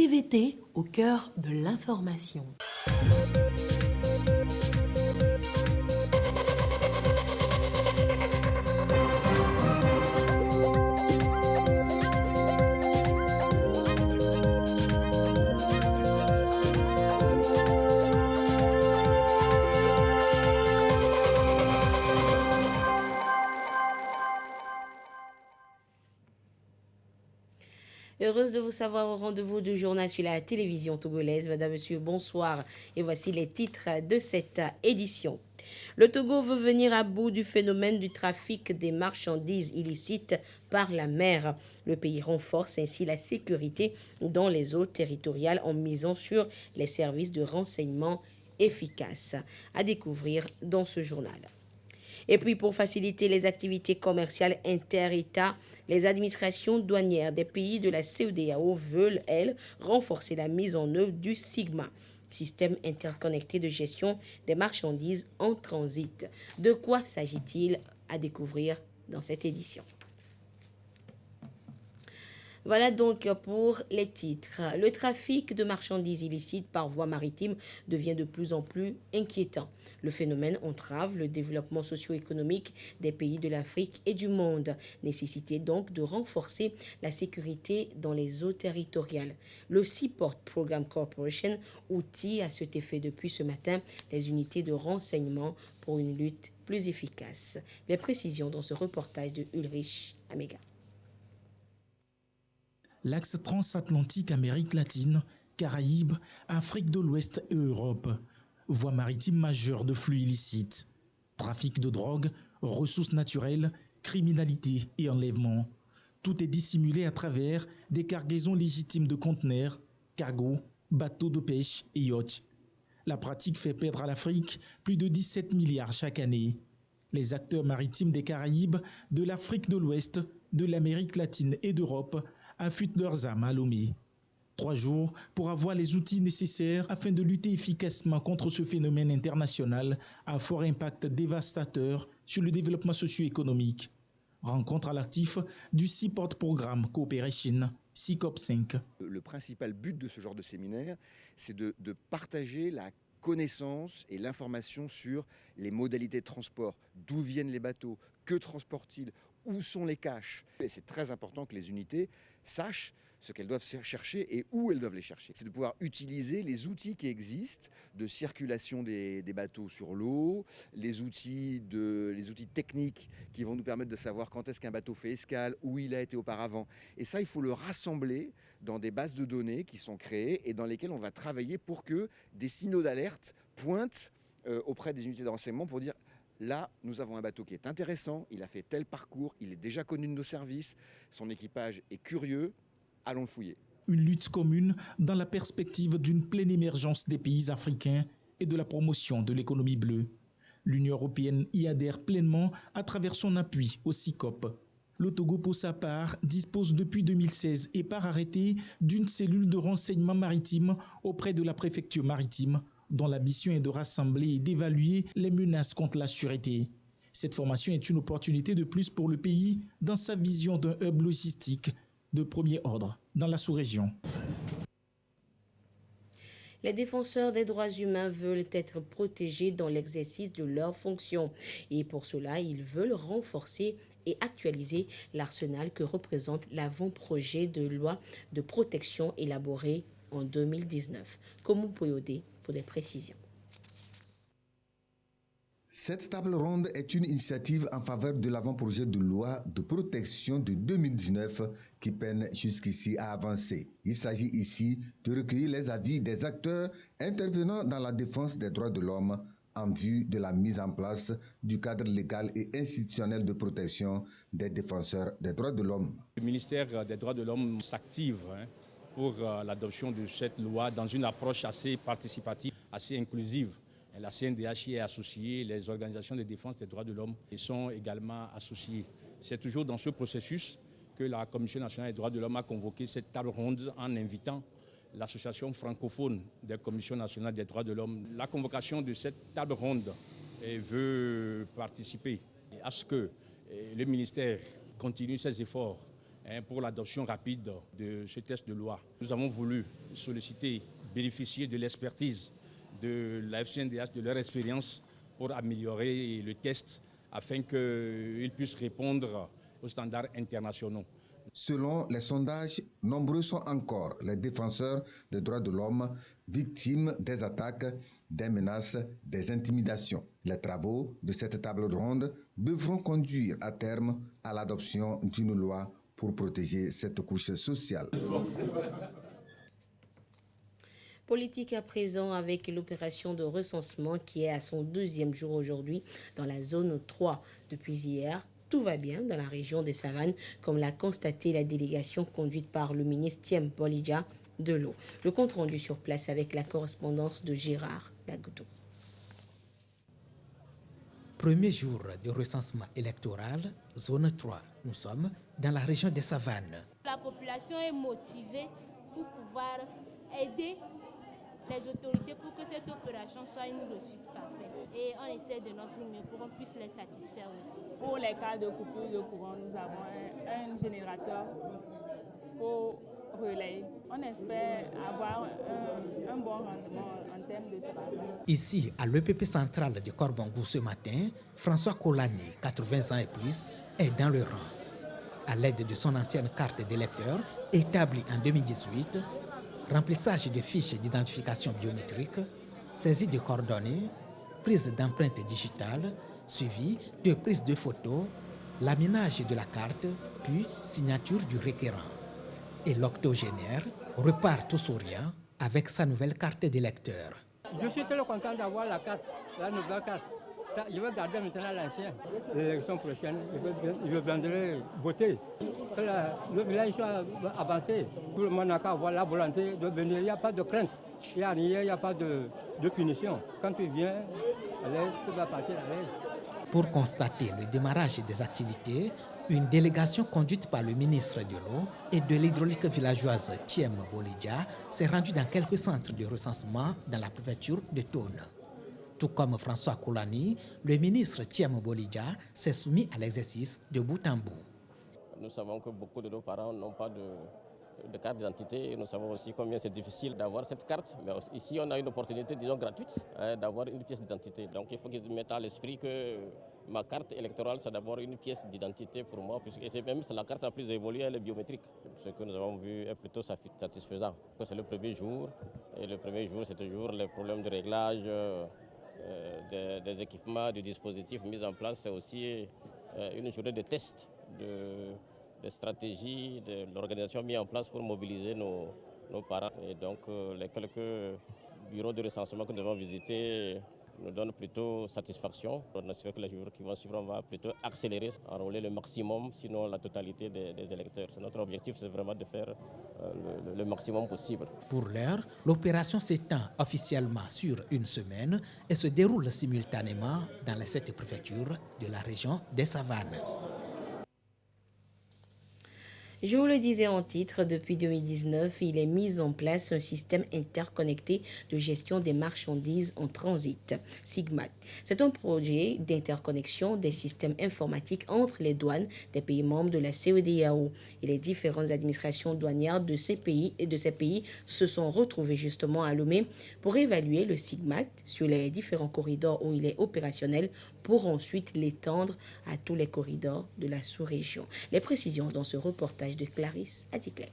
TVT au cœur de l'information. Heureuse de vous savoir au rendez-vous du journal sur la télévision togolaise. Madame, Monsieur, bonsoir. Et voici les titres de cette édition. Le Togo veut venir à bout du phénomène du trafic des marchandises illicites par la mer. Le pays renforce ainsi la sécurité dans les eaux territoriales en misant sur les services de renseignement efficaces. À découvrir dans ce journal. Et puis, pour faciliter les activités commerciales inter-États, les administrations douanières des pays de la CEDEAO veulent, elles, renforcer la mise en œuvre du SIGMA, système interconnecté de gestion des marchandises en transit. De quoi s'agit-il? À découvrir dans cette édition. Voilà donc pour les titres. Le trafic de marchandises illicites par voie maritime devient de plus en plus inquiétant. Le phénomène entrave le développement socio-économique des pays de l'Afrique et du monde. Nécessité donc de renforcer la sécurité dans les eaux territoriales. Le Seaport Program Corporation outille à cet effet depuis ce matin les unités de renseignement pour une lutte plus efficace. Les précisions dans ce reportage de Ulrich Amega. L'axe transatlantique Amérique latine, Caraïbes, Afrique de l'Ouest et Europe. Voie maritime majeure de flux illicites. Trafic de drogue, ressources naturelles, criminalité et enlèvement. Tout est dissimulé à travers des cargaisons légitimes de conteneurs, cargos, bateaux de pêche et yachts. La pratique fait perdre à l'Afrique plus de 17 milliards chaque année. Les acteurs maritimes des Caraïbes, de l'Afrique de l'Ouest, de l'Amérique latine et d'Europe affûtent leurs armes à Lomé. 3 jours pour avoir les outils nécessaires afin de lutter efficacement contre ce phénomène international à fort impact dévastateur sur le développement socio-économique. Rencontre à l'actif du Seaport Program Cooperation, SICOP 5. Le principal but de ce genre de séminaire, c'est de partager la connaissance et l'information sur les modalités de transport, d'où viennent les bateaux, que transportent-ils, où sont les caches. Et c'est très important que les unités sachent ce qu'elles doivent chercher et où elles doivent les chercher. C'est de pouvoir utiliser les outils qui existent de circulation des bateaux sur l'eau, les outils techniques qui vont nous permettre de savoir quand est-ce qu'un bateau fait escale, où il a été auparavant. Et ça, il faut le rassembler dans des bases de données qui sont créées et dans lesquelles on va travailler pour que des signaux d'alerte pointent auprès des unités de renseignement pour dire: là, nous avons un bateau qui est intéressant, il a fait tel parcours, il est déjà connu de nos services, son équipage est curieux, allons le fouiller. Une lutte commune dans la perspective d'une pleine émergence des pays africains et de la promotion de l'économie bleue. L'Union européenne y adhère pleinement à travers son appui au SICOP. Le Togo, pour sa part, dispose depuis 2016 et par arrêté d'une cellule de renseignement maritime auprès de la préfecture maritime, dont la mission est de rassembler et d'évaluer les menaces contre la sûreté. Cette formation est une opportunité de plus pour le pays dans sa vision d'un hub logistique de premier ordre dans la sous-région. Les défenseurs des droits humains veulent être protégés dans l'exercice de leurs fonctions. Et pour cela, ils veulent renforcer et actualiser l'arsenal que représente l'avant-projet de loi de protection élaboré en 2019. Comme Poyodé pour des précisions. Cette table ronde est une initiative en faveur de l'avant-projet de loi de protection de 2019 qui peine jusqu'ici à avancer. Il s'agit ici de recueillir les avis des acteurs intervenant dans la défense des droits de l'homme en vue de la mise en place du cadre légal et institutionnel de protection des défenseurs des droits de l'homme. Le ministère des droits de l'homme s'active pour l'adoption de cette loi dans une approche assez participative, assez inclusive. La CNDH y est associée, les organisations de défense des droits de l'homme y sont également associées. C'est toujours dans ce processus que la Commission nationale des droits de l'homme a convoqué cette table ronde en invitant l'association francophone des commissions nationales des droits de l'homme. La convocation de cette table ronde veut participer à ce que le ministère continue ses efforts pour l'adoption rapide de ce texte de loi. Nous avons voulu solliciter, bénéficier de l'expertise de la FCNDH, de leur expérience pour améliorer le test afin qu'ils puissent répondre aux standards internationaux. Selon les sondages, nombreux sont encore les défenseurs des droits de l'homme victimes des attaques, des menaces, des intimidations. Les travaux de cette table ronde devront conduire à terme à l'adoption d'une loi pour protéger cette couche sociale. Politique à présent avec l'opération de recensement qui est à son 2e jour aujourd'hui dans la zone 3. Depuis hier, tout va bien dans la région des Savanes, comme l'a constaté la délégation conduite par le ministre Thiem Bolija de l'eau. Le compte rendu sur place avec la correspondance de Gérard Lagoutou. Premier jour de recensement électoral, zone 3. Nous sommes dans la région des Savanes. La population est motivée pour pouvoir aider les autorités pour que cette opération soit une réussite parfaite. Et on essaie de notre mieux pour qu'on puisse les satisfaire aussi. Pour les cas de coupure de courant, nous avons un générateur pour relayer. On espère avoir un bon rendement en termes de travail. Ici, à l'EPP central de Corbangou ce matin, François Kolani, 80 ans et plus, est dans le rang. À l'aide de son ancienne carte d'électeur, établie en 2018, remplissage de fiches d'identification biométrique, saisie de coordonnées, prise d'empreintes digitales, suivi de prise de photos, laminage de la carte, puis signature du requérant. Et l'octogénaire repart tout souriant avec sa nouvelle carte d'électeur. Je suis très content d'avoir la carte, la nouvelle carte. Je vais garder maintenant l'ancienne. L'élection prochaine, je viendrai voter. Que le village soit avancé. Tout le monde n'a qu'à avoir la volonté de venir. Il n'y a pas de crainte. Il n'y a pas de punition. Quand tu viens, tu vas partir à l'aise. Pour constater le démarrage des activités, une délégation conduite par le ministre de l'eau et de l'hydraulique villageoise Thiem Bolija s'est rendue dans quelques centres de recensement dans la préfecture de Tone. Tout comme François Kolani, le ministre Thiem Bolija s'est soumis à l'exercice de bout en bout. Nous savons que beaucoup de nos parents n'ont pas de carte d'identité et nous savons aussi combien c'est difficile d'avoir cette carte. Mais ici, on a une opportunité, disons, gratuite d'avoir une pièce d'identité. Donc il faut qu'ils mettent à l'esprit que ma carte électorale, c'est d'abord une pièce d'identité pour moi, puisque c'est la carte la plus évoluée, elle est biométrique. Ce que nous avons vu est plutôt satisfaisant. C'est le premier jour, et le premier jour, c'est toujours les problèmes de réglage des équipements, du dispositif mis en place. C'est aussi une journée de test de stratégie, de l'organisation mise en place pour mobiliser nos parents. Et donc les quelques bureaux de recensement que nous avons visités nous donnent plutôt satisfaction. On espère que les jours qui vont suivre, on va plutôt accélérer, enrôler le maximum, sinon la totalité des électeurs. Notre objectif, c'est vraiment de faire le maximum possible. Pour l'heure, l'opération s'étend officiellement sur une semaine et se déroule simultanément dans les 7 préfectures de la région des Savanes. Je vous le disais en titre, depuis 2019, il est mis en place un système interconnecté de gestion des marchandises en transit, SIGMAT. C'est un projet d'interconnexion des systèmes informatiques entre les douanes des pays membres de la CEDEAO. Et les différentes administrations douanières de ces pays se sont retrouvées justement à Lomé pour évaluer le SIGMAT sur les différents corridors où il est opérationnel pour ensuite l'étendre à tous les corridors de la sous-région. Les précisions dans ce reportage de Clarisse Atikle.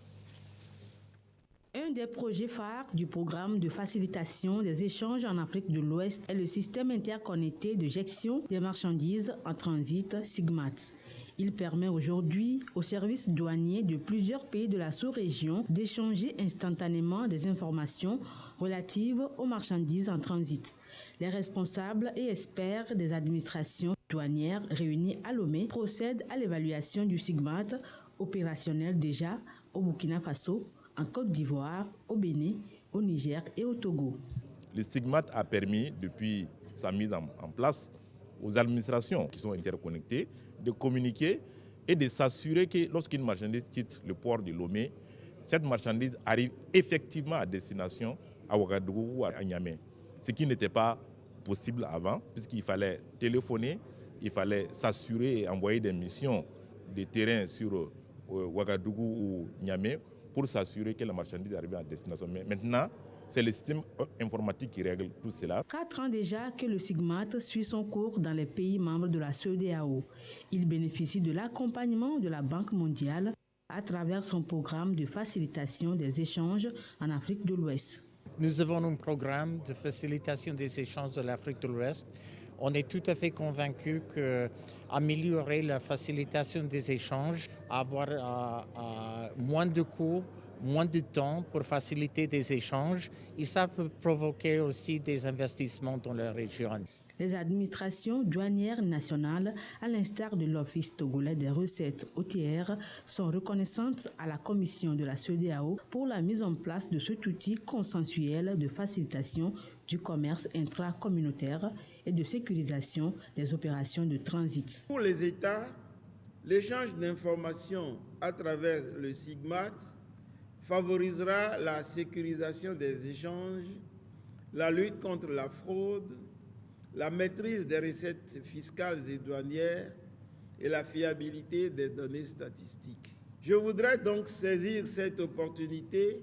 Un des projets phares du programme de facilitation des échanges en Afrique de l'Ouest est le système interconnecté de gestion des marchandises en transit SIGMAT. Il permet aujourd'hui aux services douaniers de plusieurs pays de la sous-région d'échanger instantanément des informations relatives aux marchandises en transit. Les responsables et experts des administrations douanières réunis à Lomé procèdent à l'évaluation du SIGMAT opérationnel déjà au Burkina Faso, en Côte d'Ivoire, au Bénin, au Niger et au Togo. Le SIGMAT a permis, depuis sa mise en place, aux administrations qui sont interconnectées de communiquer et de s'assurer que lorsqu'une marchandise quitte le port de Lomé, cette marchandise arrive effectivement à destination à Ouagadougou ou à Niamey. Ce qui n'était pas possible avant, puisqu'il fallait téléphoner, il fallait s'assurer et envoyer des missions de terrain sur Ouagadougou ou Niamey pour s'assurer que la marchandise arrive à destination. Mais maintenant, c'est le système informatique qui règle tout cela. 4 ans déjà que le SIGMAT suit son cours dans les pays membres de la CEDEAO. Il bénéficie de l'accompagnement de la Banque mondiale à travers son programme de facilitation des échanges en Afrique de l'Ouest. Nous avons un programme de facilitation des échanges de l'Afrique de l'Ouest. On est tout à fait convaincu qu'améliorer la facilitation des échanges, avoir moins de coûts, moins de temps pour faciliter des échanges, et ça peut provoquer aussi des investissements dans la région. Les administrations douanières nationales, à l'instar de l'Office togolais des recettes OTR, sont reconnaissantes à la Commission de la CEDEAO pour la mise en place de cet outil consensuel de facilitation du commerce intracommunautaire et de sécurisation des opérations de transit. Pour les États, l'échange d'informations à travers le SIGMAT favorisera la sécurisation des échanges, la lutte contre la fraude, la maîtrise des recettes fiscales et douanières et la fiabilité des données statistiques. Je voudrais donc saisir cette opportunité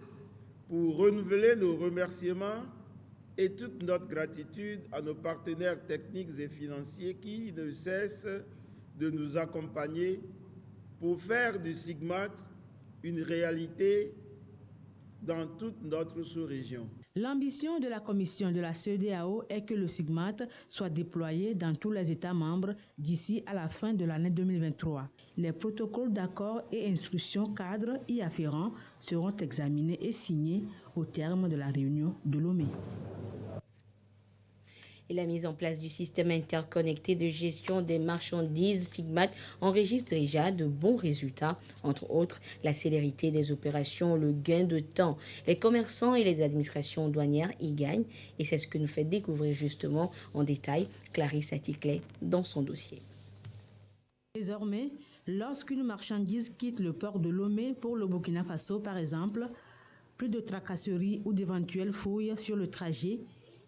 pour renouveler nos remerciements et toute notre gratitude à nos partenaires techniques et financiers qui ne cessent de nous accompagner pour faire du SIGMAT une réalité dans toute notre sous-région. L'ambition de la Commission de la CEDEAO est que le SIGMAT soit déployé dans tous les États membres d'ici à la fin de l'année 2023. Les protocoles d'accord et instructions cadres y afférents seront examinés et signés au terme de la réunion de Lomé. Et la mise en place du système interconnecté de gestion des marchandises SIGMAT enregistre déjà de bons résultats, entre autres la célérité des opérations, le gain de temps. Les commerçants et les administrations douanières y gagnent et c'est ce que nous fait découvrir justement en détail Clarisse Aticlet dans son dossier. Désormais, lorsqu'une marchandise quitte le port de Lomé pour le Burkina Faso par exemple, plus de tracasseries ou d'éventuelles fouilles sur le trajet,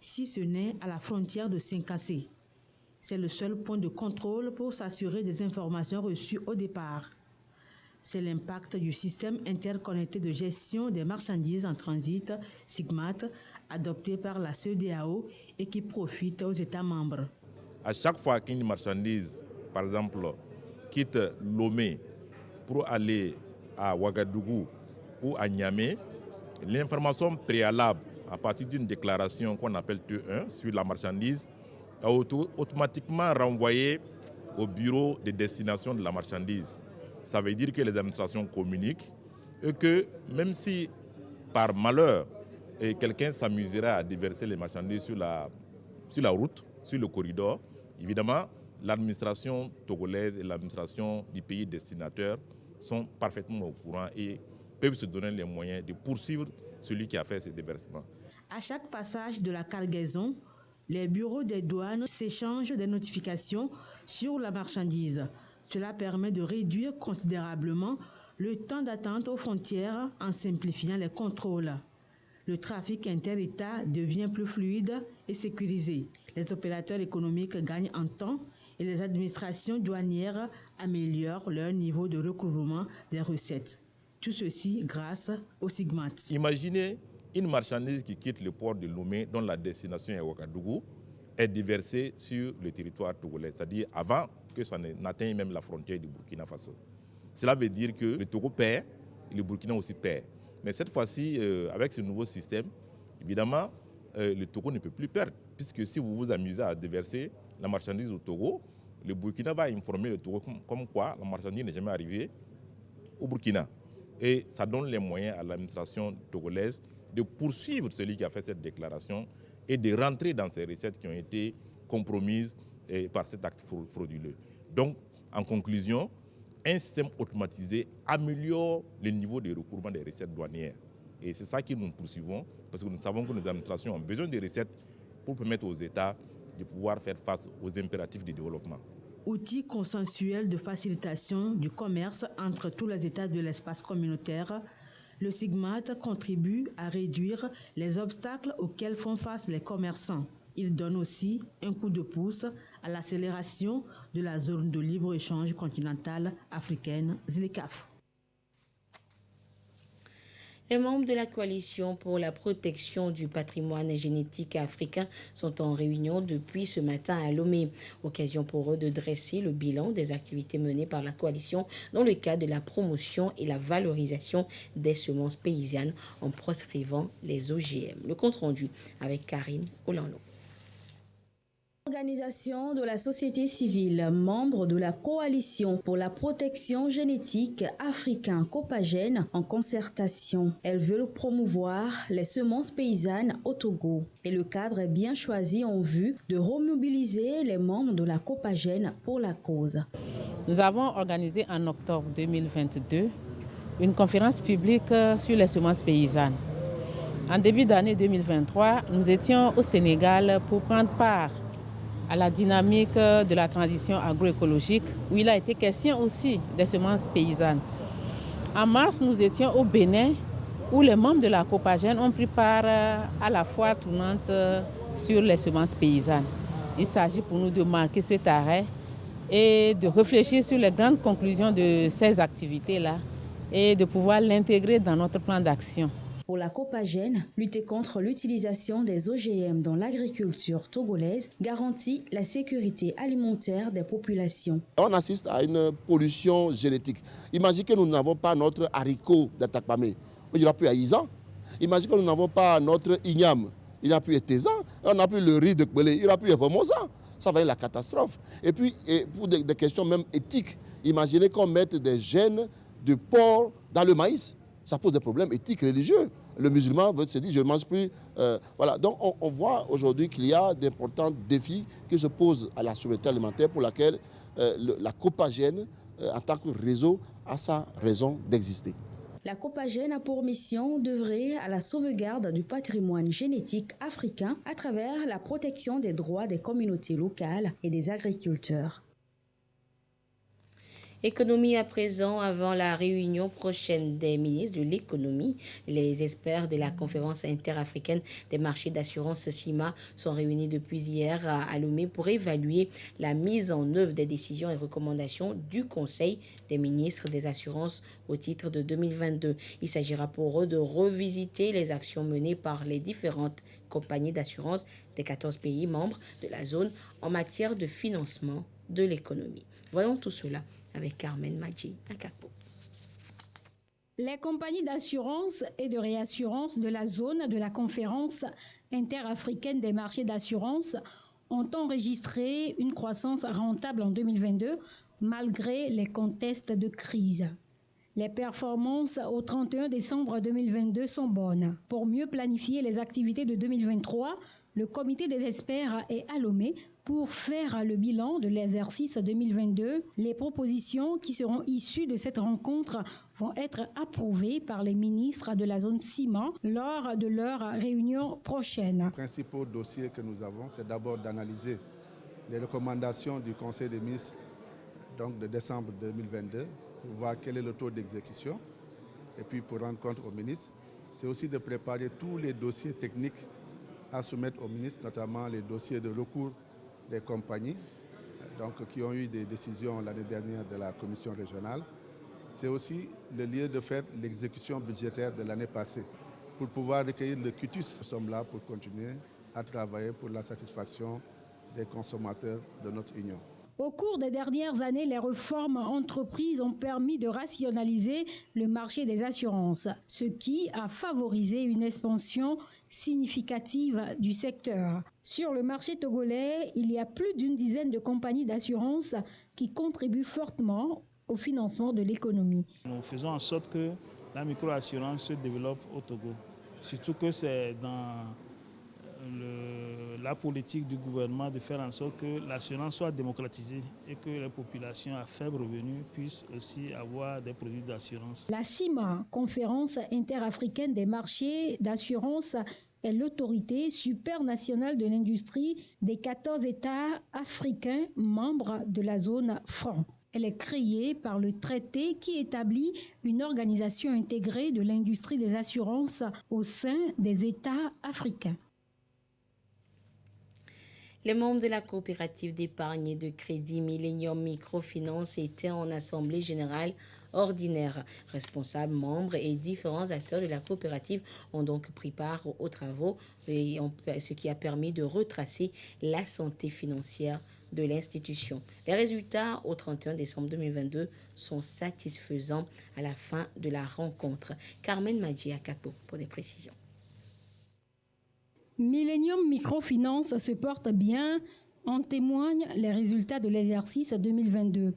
si ce n'est à la frontière de Sinkassé. C'est le seul point de contrôle pour s'assurer des informations reçues au départ. C'est l'impact du système interconnecté de gestion des marchandises en transit, SIGMAT, adopté par la CEDEAO et qui profite aux États membres. À chaque fois qu'une marchandise, par exemple, quitte Lomé pour aller à Ouagadougou ou à Niamey, l'information préalable à partir d'une déclaration qu'on appelle T1 sur la marchandise, est automatiquement renvoyée au bureau de destination de la marchandise. Ça veut dire que les administrations communiquent et que même si par malheur quelqu'un s'amuserait à déverser les marchandises sur la route, sur le corridor, évidemment l'administration togolaise et l'administration du pays destinateur sont parfaitement au courant et peuvent se donner les moyens de poursuivre celui qui a fait ce déversement. À chaque passage de la cargaison, les bureaux des douanes s'échangent des notifications sur la marchandise. Cela permet de réduire considérablement le temps d'attente aux frontières en simplifiant les contrôles. Le trafic inter-État devient plus fluide et sécurisé. Les opérateurs économiques gagnent en temps et les administrations douanières améliorent leur niveau de recouvrement des recettes. Tout ceci grâce au SIGMAT. Imaginez une marchandise qui quitte le port de Lomé, dont la destination est Ouagadougou, est déversée sur le territoire togolais, c'est-à-dire avant que ça n'atteigne même la frontière du Burkina Faso. Cela veut dire que le Togo perd et le Burkina aussi perd. Mais cette fois-ci, avec ce nouveau système, évidemment, le Togo ne peut plus perdre, puisque si vous vous amusez à déverser la marchandise au Togo, le Burkina va informer le Togo comme quoi la marchandise n'est jamais arrivée au Burkina. Et ça donne les moyens à l'administration togolaise de poursuivre celui qui a fait cette déclaration et de rentrer dans ces recettes qui ont été compromises par cet acte frauduleux. Donc, en conclusion, un système automatisé améliore le niveau de recouvrement des recettes douanières. Et c'est ça que nous poursuivons, parce que nous savons que nos administrations ont besoin de recettes pour permettre aux États de pouvoir faire face aux impératifs du développement. Outil consensuel de facilitation du commerce entre tous les États de l'espace communautaire, le SIGMAT contribue à réduire les obstacles auxquels font face les commerçants. Il donne aussi un coup de pouce à l'accélération de la zone de libre-échange continentale africaine, ZLECAf. Les membres de la coalition pour la protection du patrimoine génétique africain sont en réunion depuis ce matin à Lomé. Occasion pour eux de dresser le bilan des activités menées par la coalition dans le cadre de la promotion et la valorisation des semences paysannes en proscrivant les OGM. Le compte rendu avec Karine Olano. Organisation de la société civile, membre de la coalition pour la protection génétique africain Copagène en concertation. Elles veulent promouvoir les semences paysannes au Togo. Et le cadre est bien choisi en vue de remobiliser les membres de la Copagène pour la cause. Nous avons organisé en octobre 2022 une conférence publique sur les semences paysannes. En début d'année 2023, nous étions au Sénégal pour prendre part à la dynamique de la transition agroécologique, où il a été question aussi des semences paysannes. En mars, nous étions au Bénin, où les membres de la Copagène ont pris part à la foire tournante sur les semences paysannes. Il s'agit pour nous de marquer cet arrêt et de réfléchir sur les grandes conclusions de ces activités-là et de pouvoir l'intégrer dans notre plan d'action. Pour la Copagène, lutter contre l'utilisation des OGM dans l'agriculture togolaise garantit la sécurité alimentaire des populations. On assiste à une pollution génétique. Imaginez que nous n'avons pas notre haricot d'Atakpamé, il n'y aura plus Aïza. Imaginez que nous n'avons pas notre igname, il n'y aura plus Eteza. On n'a plus le riz de Kbele, il n'y aura plus Epomosa. Ça va être la catastrophe. Et puis, pour des questions même éthiques, imaginez qu'on mette des gènes de porc dans le maïs. Ça pose des problèmes éthiques, religieux. Le musulman veut se dire, je ne mange plus. Voilà. Donc, on voit aujourd'hui qu'il y a d'importants défis qui se posent à la souveraineté alimentaire pour laquelle la Copagène, en tant que réseau, a sa raison d'exister. La Copagène a pour mission d'œuvrer à la sauvegarde du patrimoine génétique africain à travers la protection des droits des communautés locales et des agriculteurs. Économie à présent, avant la réunion prochaine des ministres de l'économie, les experts de la conférence interafricaine des marchés d'assurance CIMA sont réunis depuis hier à Lomé pour évaluer la mise en œuvre des décisions et recommandations du Conseil des ministres des assurances au titre de 2022. Il s'agira pour eux de revisiter les actions menées par les différentes compagnies d'assurance des 14 pays membres de la zone en matière de financement de l'économie. Voyons tout cela avec Carmen Madji Akapo. Les compagnies d'assurance et de réassurance de la zone de la conférence interafricaine des marchés d'assurance ont enregistré une croissance rentable en 2022 malgré les contextes de crise. Les performances au 31 décembre 2022 sont bonnes. Pour mieux planifier les activités de 2023, le comité des experts est à Lomé pour faire le bilan de l'exercice 2022. Les propositions qui seront issues de cette rencontre vont être approuvées par les ministres de la zone CIMA lors de leur réunion prochaine. Les principaux dossiers que nous avons, c'est d'abord d'analyser les recommandations du Conseil des ministres donc de décembre 2022 pour voir quel est le taux d'exécution et puis pour rendre compte aux ministres. C'est aussi de préparer tous les dossiers techniques à soumettre aux ministres, notamment les dossiers de recours des compagnies donc, qui ont eu des décisions l'année dernière de la commission régionale. C'est aussi le lieu de faire l'exécution budgétaire de l'année passée pour pouvoir recueillir le quitus. Nous sommes là pour continuer à travailler pour la satisfaction des consommateurs de notre union. Au cours des dernières années, les réformes entreprises ont permis de rationaliser le marché des assurances, ce qui a favorisé une expansion significative du secteur. Sur le marché togolais, il y a plus d'une dizaine de compagnies d'assurance qui contribuent fortement au financement de l'économie. Nous faisons en sorte que la microassurance se développe au Togo, surtout que c'est dans la politique du gouvernement de faire en sorte que l'assurance soit démocratisée et que les populations à faible revenu puissent aussi avoir des produits d'assurance. La CIMA, conférence interafricaine des marchés d'assurance, est l'autorité supranationale de l'industrie des 14 États africains membres de la zone franc. Elle est créée par le traité qui établit une organisation intégrée de l'industrie des assurances au sein des États africains. Les membres de la coopérative d'épargne et de crédit Millennium Microfinance étaient en assemblée générale ordinaire. Responsables, membres et différents acteurs de la coopérative ont donc pris part aux travaux, ce qui a permis de retracer la santé financière de l'institution. Les résultats au 31 décembre 2022 sont satisfaisants à la fin de la rencontre. Carmen Madji Akapo pour des précisions. Millennium Microfinance se porte bien, en témoignent les résultats de l'exercice 2022.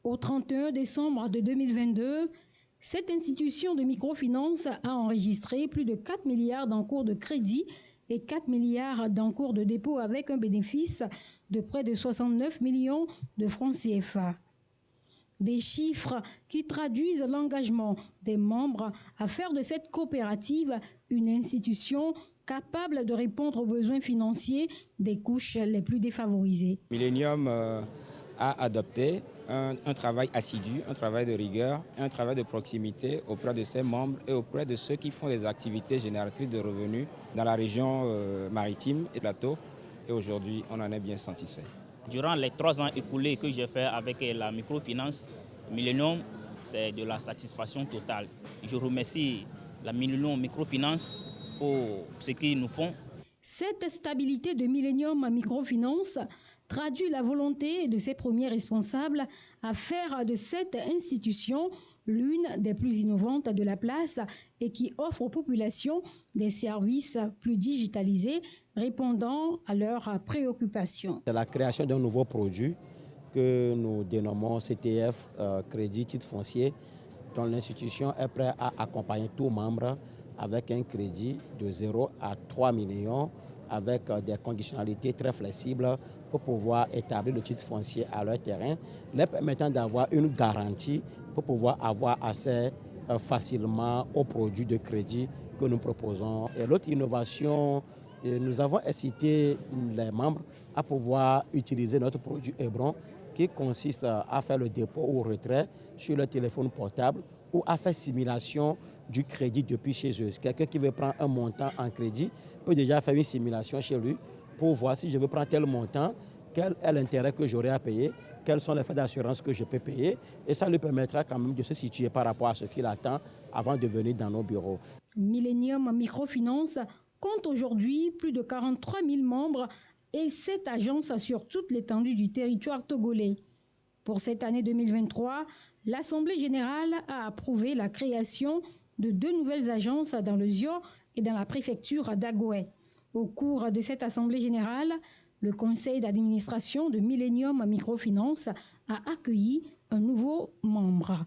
Au 31 décembre de 2022, cette institution de microfinance a enregistré plus de 4 milliards d'encours de crédit et 4 milliards d'encours de dépôt avec un bénéfice de près de 69 millions de francs CFA. Des chiffres qui traduisent l'engagement des membres à faire de cette coopérative une institution capable de répondre aux besoins financiers des couches les plus défavorisées. Millennium a adopté un travail assidu, un travail de rigueur, un travail de proximité auprès de ses membres et auprès de ceux qui font des activités génératrices de revenus dans la région maritime et plateau. Et aujourd'hui, on en est bien satisfait. Durant les 3 ans écoulés que j'ai fait avec la microfinance, Millennium, c'est de la satisfaction totale. Je remercie la Millennium Microfinance pour ce qu'ils nous font. Cette stabilité de Millennium Microfinance traduit la volonté de ses premiers responsables à faire de cette institution l'une des plus innovantes de la place et qui offre aux populations des services plus digitalisés répondant à leurs préoccupations. C'est la création d'un nouveau produit que nous dénommons CTF, Crédit Titre Foncier, dont l'institution est prête à accompagner tous membres avec un crédit de 0 à 3 millions avec des conditionnalités très flexibles pour pouvoir établir le titre foncier à leur terrain, leur permettant d'avoir une garantie pour pouvoir avoir accès facilement aux produits de crédit que nous proposons. Et l'autre innovation, nous avons incité les membres à pouvoir utiliser notre produit Hebron qui consiste à faire le dépôt ou retrait sur le téléphone portable ou à faire simulation du crédit depuis chez eux. Quelqu'un qui veut prendre un montant en crédit peut déjà faire une simulation chez lui pour voir si je veux prendre tel montant, quel est l'intérêt que j'aurai à payer, quels sont les frais d'assurance que je peux payer. Et ça lui permettra quand même de se situer par rapport à ce qu'il attend avant de venir dans nos bureaux. Millennium Microfinance compte aujourd'hui plus de 43 000 membres et 7 agences sur toute l'étendue du territoire togolais. Pour cette année 2023, l'Assemblée générale a approuvé la création de 2 nouvelles agences dans le Zio et dans la préfecture d'Agoé. Au cours de cette Assemblée générale, le conseil d'administration de Millennium Microfinance a accueilli un nouveau membre.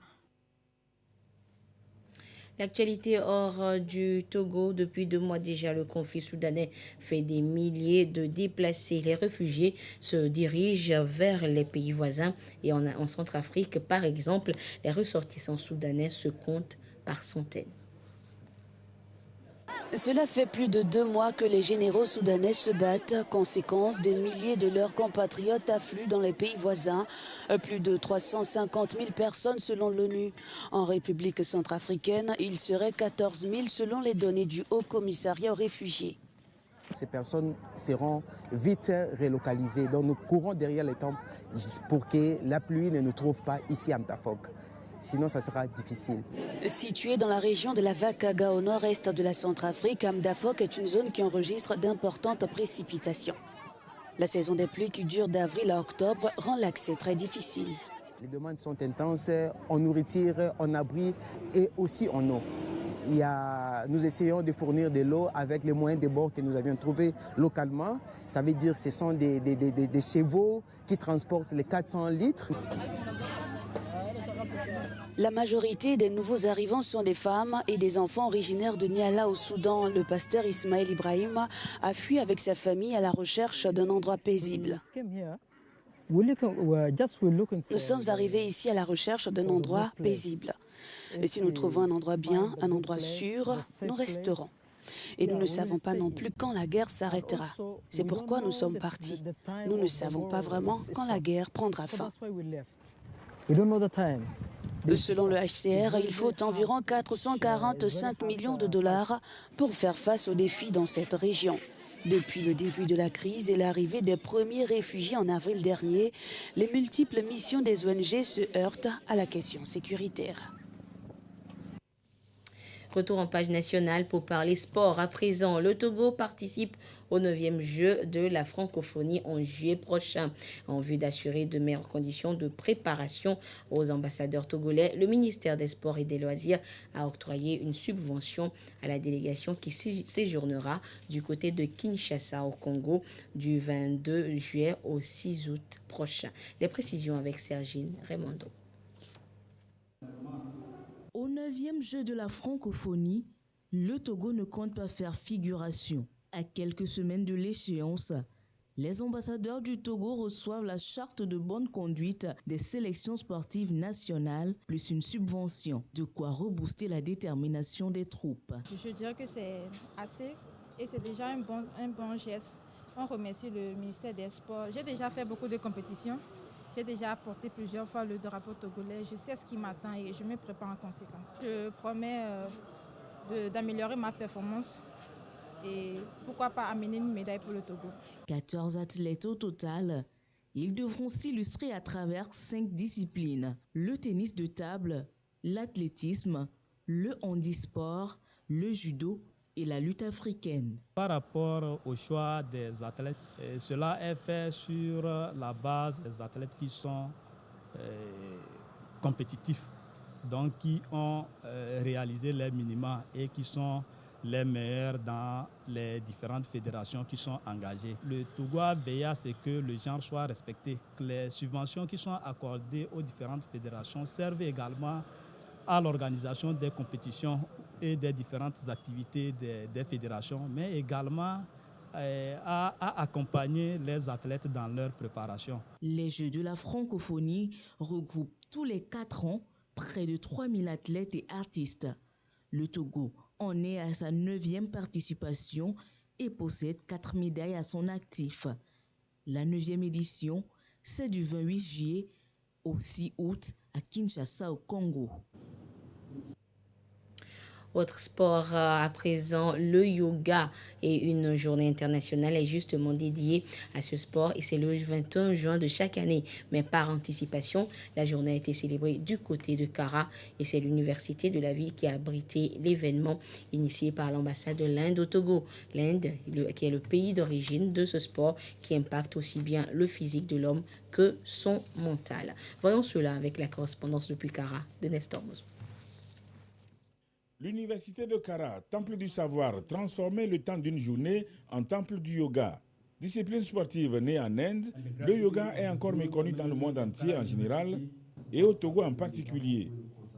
L'actualité hors du Togo, depuis 2 mois déjà, le conflit soudanais fait des milliers de déplacés. Les réfugiés se dirigent vers les pays voisins et en Centrafrique, par exemple, les ressortissants soudanais se comptent par centaines. Cela fait plus de 2 mois que les généraux soudanais se battent. Conséquence, des milliers de leurs compatriotes affluent dans les pays voisins. Plus de 350 000 personnes selon l'ONU. En République centrafricaine, il serait 14 000 selon les données du Haut Commissariat aux réfugiés. Ces personnes seront vite relocalisées. Donc nous courons derrière les temples pour que la pluie ne nous trouve pas ici à Mtafok. Sinon, ça sera difficile. Située dans la région de la Vakaga au nord-est de la Centrafrique, Amdafok est une zone qui enregistre d'importantes précipitations. La saison des pluies qui dure d'avril à octobre rend l'accès très difficile. Les demandes sont intenses en nourriture, en abri et aussi en eau. Nous essayons de fournir de l'eau avec les moyens de bord que nous avions trouvés localement. Ça veut dire que ce sont des chevaux qui transportent les 400 litres. La majorité des nouveaux arrivants sont des femmes et des enfants originaires de Niala au Soudan. Le pasteur Ismaël Ibrahim a fui avec sa famille à la recherche d'un endroit paisible. Nous sommes arrivés ici à la recherche d'un endroit paisible. Et si nous trouvons un endroit bien, un endroit sûr, nous resterons. Et nous ne savons pas non plus quand la guerre s'arrêtera. C'est pourquoi nous sommes partis. Nous ne savons pas vraiment quand la guerre prendra fin. Selon le HCR, il faut environ 445 millions de dollars pour faire face aux défis dans cette région. Depuis le début de la crise et l'arrivée des premiers réfugiés en avril dernier, les multiples missions des ONG se heurtent à la question sécuritaire. Retour en page nationale pour parler sport. À présent, le Togo participe au 9e jeu de la francophonie en juillet prochain. En vue d'assurer de meilleures conditions de préparation aux ambassadeurs togolais, le ministère des Sports et des Loisirs a octroyé une subvention à la délégation qui séjournera du côté de Kinshasa au Congo du 22 juillet au 6 août prochain. Les précisions avec Sergine Raimondo. Au 9e jeu de la francophonie, le Togo ne compte pas faire figuration. À quelques semaines de l'échéance, les ambassadeurs du Togo reçoivent la charte de bonne conduite des sélections sportives nationales, plus une subvention, de quoi rebooster la détermination des troupes. Je dirais que c'est assez et c'est déjà un bon geste. On remercie le ministère des Sports. J'ai déjà fait beaucoup de compétitions. J'ai déjà apporté plusieurs fois le drapeau togolais. Je sais ce qui m'attend et je me prépare en conséquence. Je promets d'améliorer ma performance et pourquoi pas amener une médaille pour le Togo. 14 athlètes au total. Ils devront s'illustrer à travers 5 disciplines. Le tennis de table, l'athlétisme, le handisport, le judo et la lutte africaine. Par rapport au choix des athlètes, cela est fait sur la base des athlètes qui sont compétitifs, donc qui ont réalisé les minima et qui sont les meilleurs dans les différentes fédérations qui sont engagées. Le Togo a veillé à ce que le genre soit respecté. Les subventions qui sont accordées aux différentes fédérations servent également à l'organisation des compétitions et des différentes activités des fédérations, mais également à accompagner les athlètes dans leur préparation. Les Jeux de la francophonie regroupent tous les 4 ans près de 3000 athlètes et artistes. Le Togo en est à sa 9e participation et possède 4 médailles à son actif. La 9e édition, c'est du 28 juillet au 6 août à Kinshasa au Congo. Autre sport à présent, le yoga et une journée internationale est justement dédiée à ce sport et c'est le 21 juin de chaque année. Mais par anticipation, la journée a été célébrée du côté de Kara et c'est l'université de la ville qui a abrité l'événement initié par l'ambassade de l'Inde au Togo. L'Inde, qui est le pays d'origine de ce sport qui impacte aussi bien le physique de l'homme que son mental. Voyons cela avec la correspondance depuis Kara de Nestor Mozo. L'université de Kara, temple du savoir, transformait le temps d'une journée en temple du yoga. Discipline sportive née en Inde, le yoga est encore méconnu dans le monde entier en général et au Togo en particulier.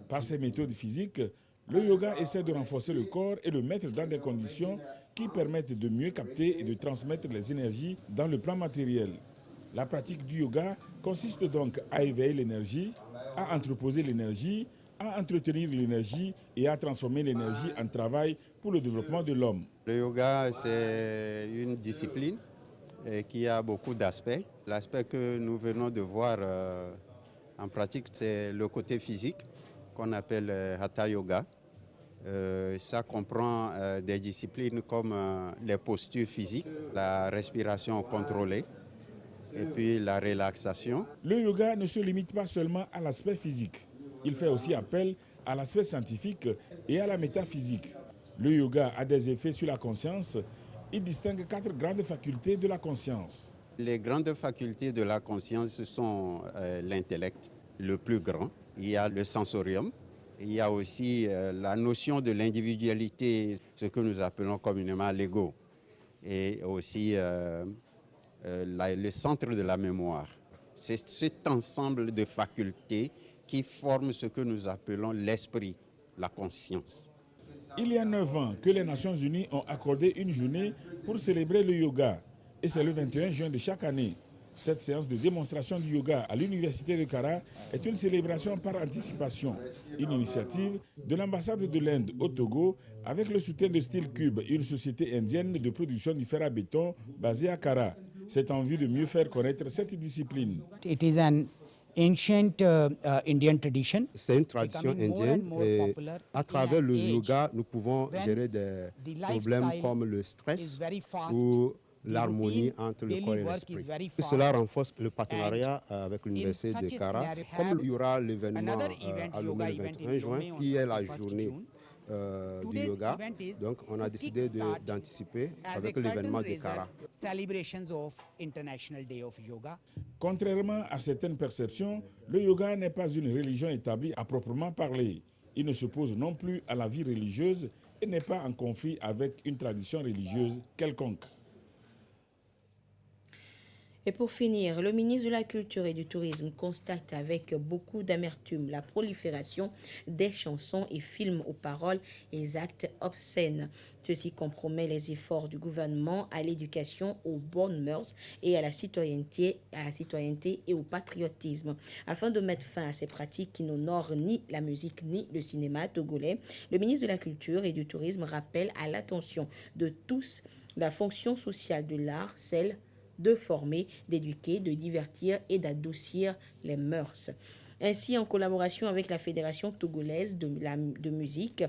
Par ses méthodes physiques, le yoga essaie de renforcer le corps et le mettre dans des conditions qui permettent de mieux capter et de transmettre les énergies dans le plan matériel. La pratique du yoga consiste donc à éveiller l'énergie, à entreposer l'énergie, à entretenir l'énergie et à transformer l'énergie en travail pour le développement de l'homme. Le yoga, c'est une discipline qui a beaucoup d'aspects. L'aspect que nous venons de voir en pratique, c'est le côté physique qu'on appelle Hatha Yoga. Ça comprend des disciplines comme les postures physiques, la respiration contrôlée et puis la relaxation. Le yoga ne se limite pas seulement à l'aspect physique. Il fait aussi appel à l'aspect scientifique et à la métaphysique. Le yoga a des effets sur la conscience. Il distingue 4 grandes facultés de la conscience. Les grandes facultés de la conscience sont l'intellect, le plus grand. Il y a le sensorium. Il y a aussi la notion de l'individualité, ce que nous appelons communément l'ego. Et aussi le centre de la mémoire. C'est cet ensemble de facultés qui forment ce que nous appelons l'esprit, la conscience. Il y a 9 ans que les Nations Unies ont accordé une journée pour célébrer le yoga. Et c'est le 21 juin de chaque année. Cette séance de démonstration du yoga à l'université de Kara est une célébration par anticipation, une initiative de l'ambassade de l'Inde au Togo avec le soutien de Steel Cube, une société indienne de production du fer à béton basée à Kara. C'est en vue de mieux faire connaître cette discipline. It is an ancient Indian tradition. C'est une tradition indienne et à travers le yoga, nous pouvons gérer des problèmes comme le stress ou l'harmonie entre le corps et l'esprit. Cela renforce le partenariat avec l'université de Kara. Comme il y aura l'événement à Lomé le 21 juin, qui est la journée du yoga, donc on a décidé d'anticiper avec l'événement de Kara. Contrairement à certaines perceptions, le yoga n'est pas une religion établie à proprement parler. Il ne s'oppose non plus à la vie religieuse et n'est pas en conflit avec une tradition religieuse quelconque. Et pour finir, le ministre de la Culture et du Tourisme constate avec beaucoup d'amertume la prolifération des chansons et films aux paroles et actes obscènes. Ceci compromet les efforts du gouvernement à l'éducation aux bonnes mœurs et à la citoyenneté et au patriotisme. Afin de mettre fin à ces pratiques qui n'honorent ni la musique ni le cinéma togolais, le ministre de la Culture et du Tourisme rappelle à l'attention de tous la fonction sociale de l'art, celle de former, d'éduquer, de divertir et d'adoucir les mœurs. Ainsi, en collaboration avec la Fédération togolaise de musique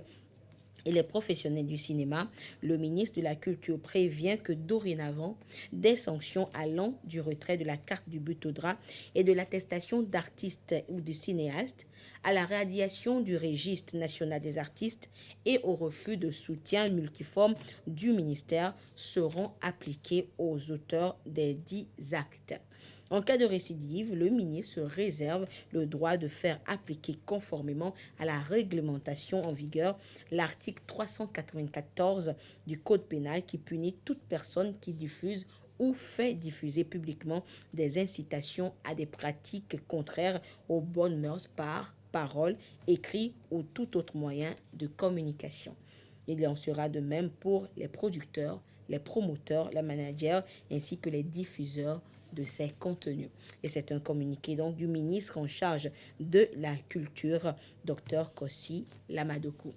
et les professionnels du cinéma, le ministre de la Culture prévient que dorénavant, des sanctions allant du retrait de la carte du but au drap et de l'attestation d'artiste ou de cinéaste à la radiation du registre national des artistes et au refus de soutien multiforme du ministère seront appliqués aux auteurs des dits actes. En cas de récidive, le ministre se réserve le droit de faire appliquer conformément à la réglementation en vigueur l'article 394 du Code pénal qui punit toute personne qui diffuse ou fait diffuser publiquement des incitations à des pratiques contraires aux bonnes mœurs par parole, écrit ou tout autre moyen de communication. Il en sera de même pour les producteurs, les promoteurs, les managers ainsi que les diffuseurs de ces contenus. Et c'est un communiqué donc du ministre en charge de la culture, Dr Kossi Lamadoko.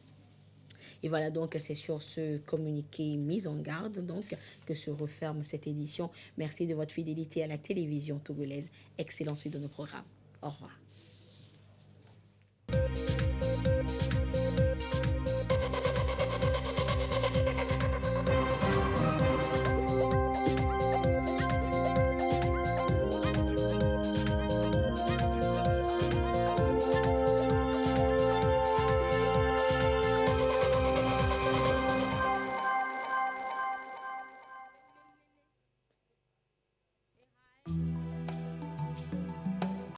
Et voilà donc, c'est sur ce communiqué mis en garde donc que se referme cette édition. Merci de votre fidélité à la télévision togolaise. Excellence de nos programmes. Au revoir.